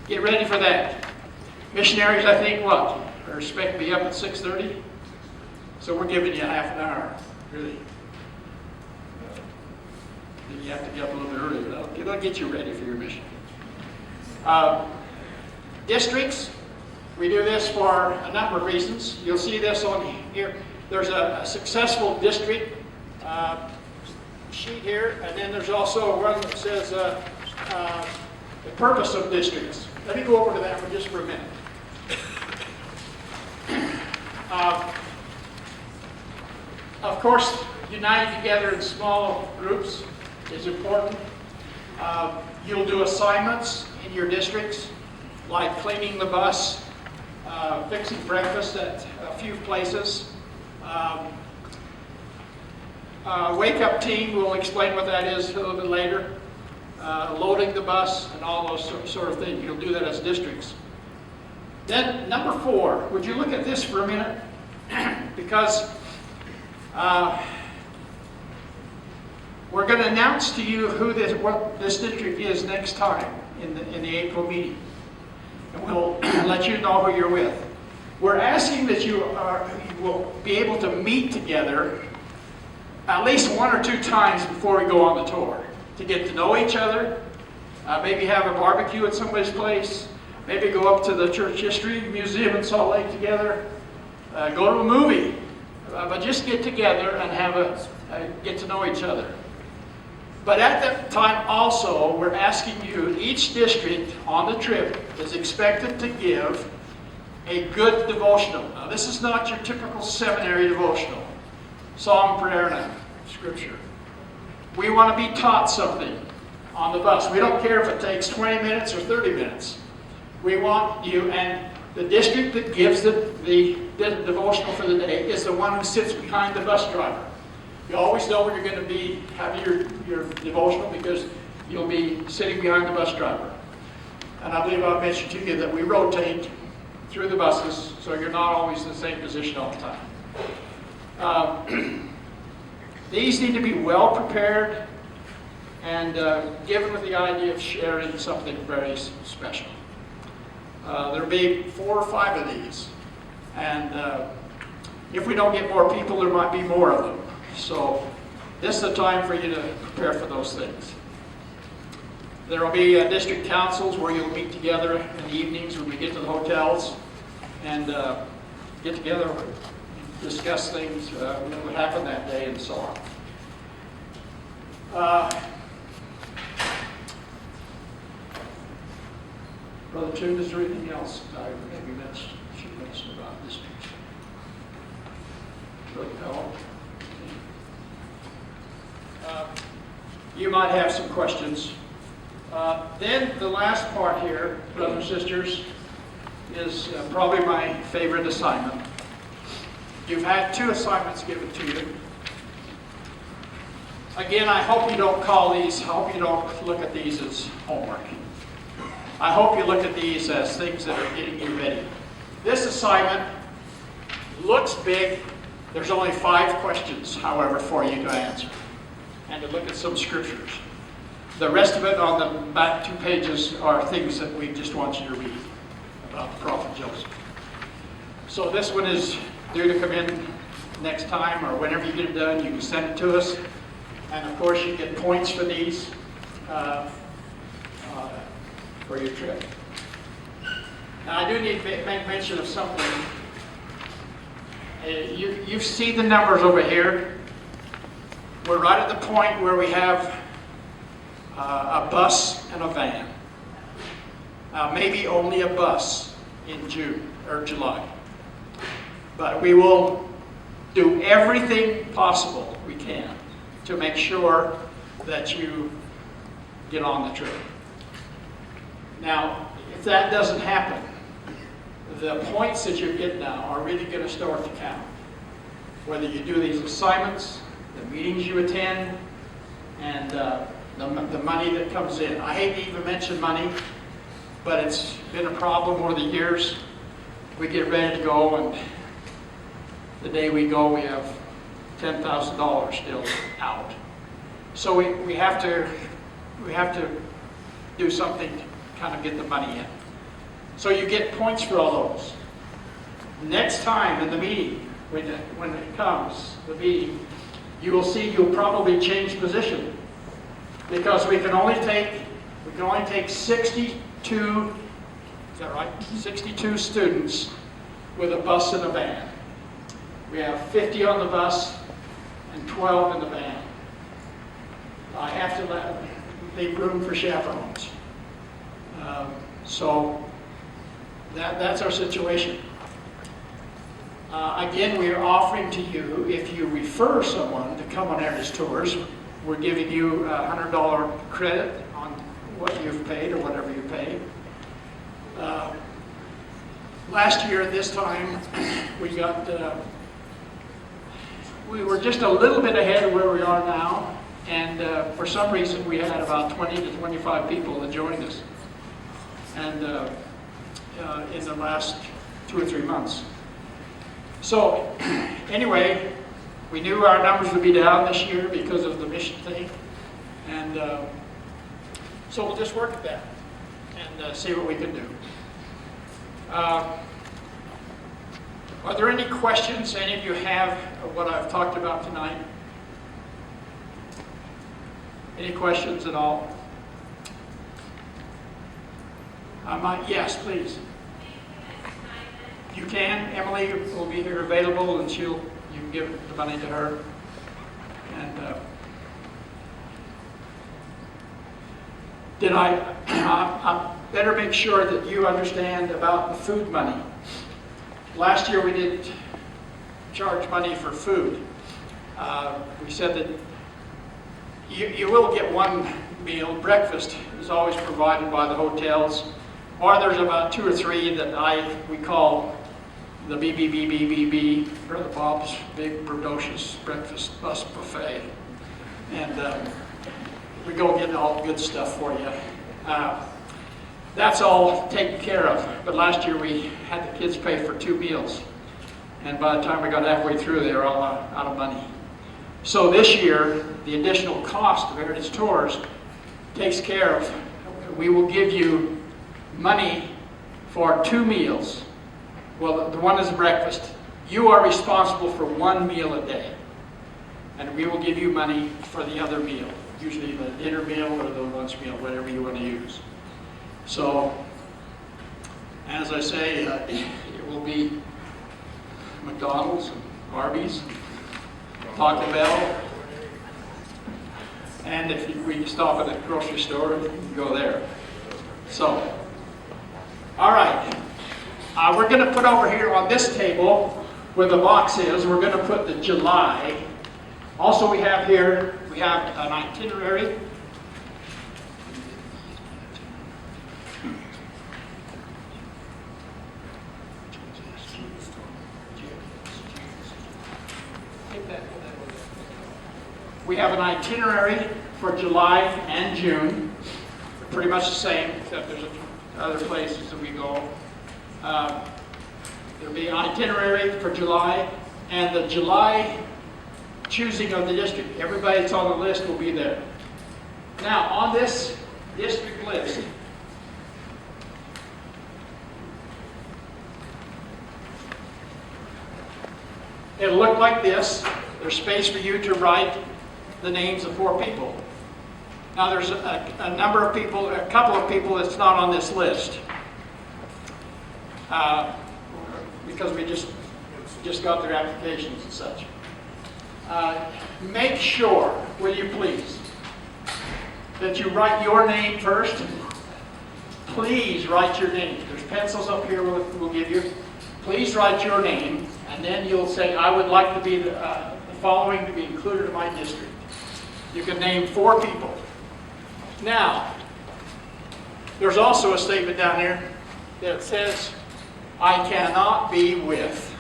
get ready for that. Missionaries, I think, what? Are expected to be up at 6:30? So we're giving you half an hour, really. Then you have to get up a little bit earlier. That'll get you ready for your mission. Districts, we do this for a number of reasons. You'll see this on here. There's a successful district sheet here, and then there's also one that says the purpose of districts. Let me go over to that for just for a minute. Of course, uniting together in small groups is important. You'll do assignments in your districts, like cleaning the bus, fixing breakfast at a few places. Wake-up team, we'll explain what that is a little bit later. Loading the bus and all those sort of things. You'll do that as districts. Then number 4, would you look at this for a minute? Because we're going to announce to you what this district is next time in the April meeting. And we'll let you know who you're with. We're asking that you will be able to meet together at least 1 or 2 times before we go on the tour to get to know each other, maybe have a barbecue at somebody's place, maybe go up to the Church History Museum in Salt Lake together, go to a movie, but just get together and get to know each other. But at that time also, we're asking you, each district on the trip is expected to give a good devotional. Now, this is not your typical seminary devotional, song, prayer, and scripture. We want to be taught something on the bus. We don't care if it takes 20 minutes or 30 minutes. We want you, and the district that gives the devotional for the day is the one who sits behind the bus driver. You always know when you're going to be having your devotional because you'll be sitting behind the bus driver. And I believe I mentioned to you that we rotate through the buses, so you're not always in the same position all the time. These need to be well prepared and given with the idea of sharing something very special. There'll be 4 or 5 of these, and if we don't get more people, there might be more of them. So this is the time for you to prepare for those things. There will be district councils where you'll meet together in the evenings when we get to the hotels and get together, discuss things, what happened that day, and so on. Brother Toon, is there anything else I maybe should mention about this picture? Brother Powell? You might have some questions. Then the last part here, brothers and sisters, is probably my favorite assignment. You've had 2 assignments given to you. Again, I hope you don't look at these as homework. I hope you look at these as things that are getting you ready. This assignment looks big. There's only 5 questions, however, for you to answer and to look at some scriptures. The rest of it on the back 2 pages are things that we just want you to read about the prophet Joseph. So this one is due to come in next time, or whenever you get it done, you can send it to us. And of course, you get points for these for your trip. Now, I do need to make mention of something. You see the numbers over here. We're right at the point where we have a bus and a van. Maybe only a bus in June or July. But we will do everything possible we can to make sure that you get on the trip. Now, if that doesn't happen, the points that you get now are really going to start to count. Whether you do these assignments, the meetings you attend, and the money that comes in. I hate to even mention money, but it's been a problem over the years. We get ready to go, and the day we go, we have $10,000 still out. So we have to do something to kind of get the money in. So you get points for all those. Next time in the meeting, when it comes, the meeting, you will see you'll probably change position, because we can only take 62, is that right? 62 students with a bus and a van. We have 50 on the bus and 12 in the van. I have to leave room for chaperones. So that's our situation. Again, we are offering to you, if you refer someone to come on Heritage Tours, we're giving you a $100 credit on what you've paid or whatever you paid. Last year at this time, we were just a little bit ahead of where we are now, and for some reason we had about 20 to 25 people that joined us, and in the last 2 or 3 months. So anyway, we knew our numbers would be down this year because of the mission thing, and so we'll just work at that and see what we can do. Are there any questions any of you have of what I've talked about tonight? Any questions at all? Yes, please. You can. Emily will be here available, and you can give the money to her. And I better make sure that you understand about the food money. Last year we didn't charge money for food. We said that you will get one meal. Breakfast is always provided by the hotels, or there's about 2 or 3 that we call the BBBBBB, Brother Bob's Big Brodocious Breakfast Bus Buffet. And we go get all good stuff for you. That's all taken care of. But last year we had the kids pay for 2 meals. And by the time we got halfway through, they were all out of money. So this year, the additional cost of Heritage Tours takes care of, we will give you money for 2 meals. Well, the one is breakfast. You are responsible for 1 meal a day. And we will give you money for the other meal, usually the dinner meal or the lunch meal, whatever you want to use. So, as I say, it will be McDonald's, and Arby's, Taco Bell, and if we stop at a grocery store, you can go there. So, all right. We're going to put over here on this table, where the box is, we're going to put the July. Also, we have an itinerary. We have an itinerary for July and June. They're pretty much the same, except there's other places that we go. There'll be an itinerary for July, and the July choosing of the district. Everybody that's on the list will be there. Now, on this district list, it'll look like this. There's space for you to write the names of 4 people. Now, there's a number of people, a couple of people that's not on this list. Because we just got their applications and such. Make sure, will you please, that you write your name first. Please write your name. There's pencils up here we'll give you. Please write your name, and then you'll say, I would like to be the following to be included in my district. You can name 4 people. Now, there's also a statement down here that says, I cannot be with.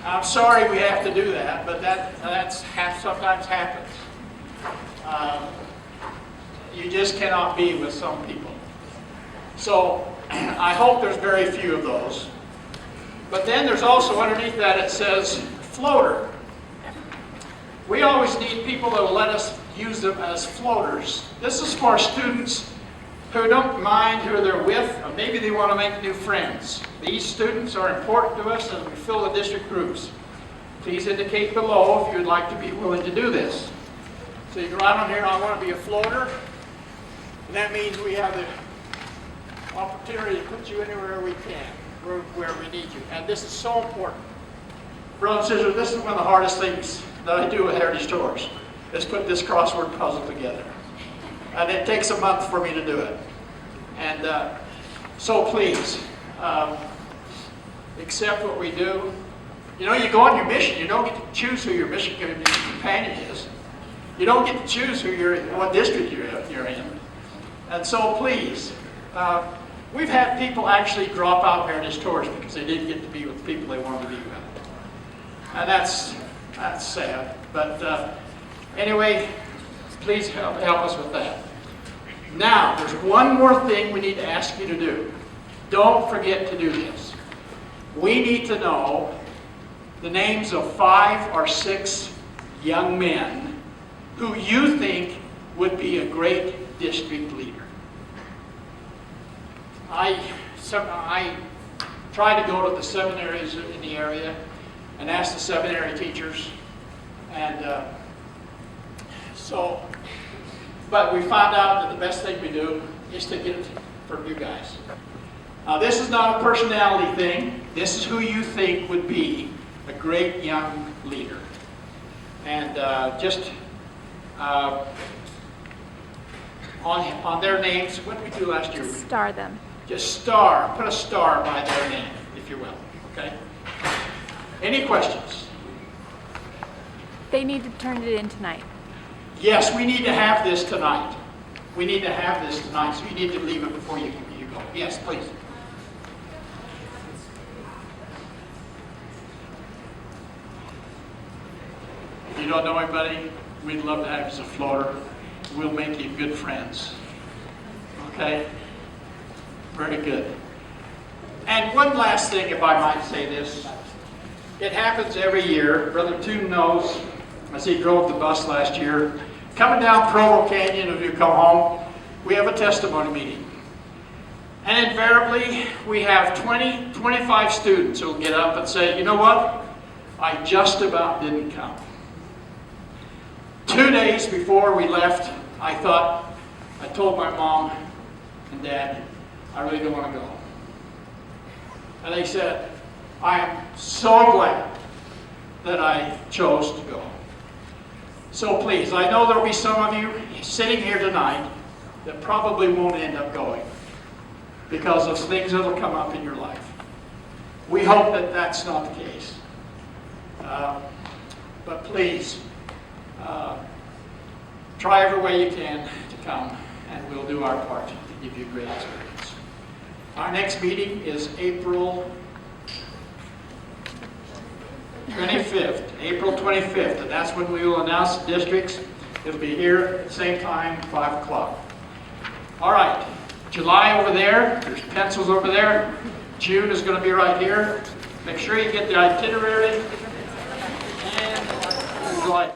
I'm sorry we have to do that, but that's sometimes happens. You just cannot be with some people. So I hope there's very few of those. But then there's also underneath that it says floater. We always need people that will let us use them as floaters. This is for students who don't mind who they're with, or maybe they want to make new friends. These students are important to us as we fill the district groups. Please indicate below if you would like to be willing to do this. So you can write on here, I want to be a floater. And that means we have the opportunity to put you anywhere we can, where we need you. And this is so important. Brothers and sisters, this is one of the hardest things that I do with Heritage Tours, is put this crossword puzzle together. And it takes a month for me to do it. And so please, accept what we do. You know, you go on your mission, you don't get to choose who your mission companion is. You don't get to choose what district you're in. And so please, we've had people actually drop out of Heritage Tours because they didn't get to be with the people they wanted to be with. And that's sad. But anyway, please help us with that. Now, there's one more thing we need to ask you to do. Don't forget to do this. We need to know the names of 5 or 6 young men who you think would be a great district leader. I try to go to the seminaries in the area and ask the seminary teachers, and but we found out that the best thing we do is to get it from you guys. Now, this is not a personality thing. This is who you think would be a great young leader. And just on their names, what did we do last year? Star them. Just put a star by their name, if you will, okay? Any questions? They need to turn it in tonight. Yes, we need to have this tonight. We need to have this tonight, so you need to leave it before you go. Yes, please. If you don't know anybody, we'd love to have you as a floater. We'll make you good friends. Okay? Very good. And one last thing, if I might say this. It happens every year. Brother Toon knows, as he drove the bus last year. Coming down Provo Canyon, if you come home, we have a testimony meeting. And invariably, we have 20, 25 students who will get up and say, you know what? I just about didn't come. 2 days before we left, I told my mom and dad, I really don't want to go. And they said, I am so glad that I chose to go. So please, I know there will be some of you sitting here tonight that probably won't end up going because of things that will come up in your life. We hope that that's not the case. But please, try every way you can to come, and we'll do our part to give you a great experience. Our next meeting is April 25th, April 25th, and that's when we will announce the districts. It'll be here at the same time, 5 o'clock. All right, July over there, there's pencils over there. June is going to be right here. Make sure you get the itinerary and July.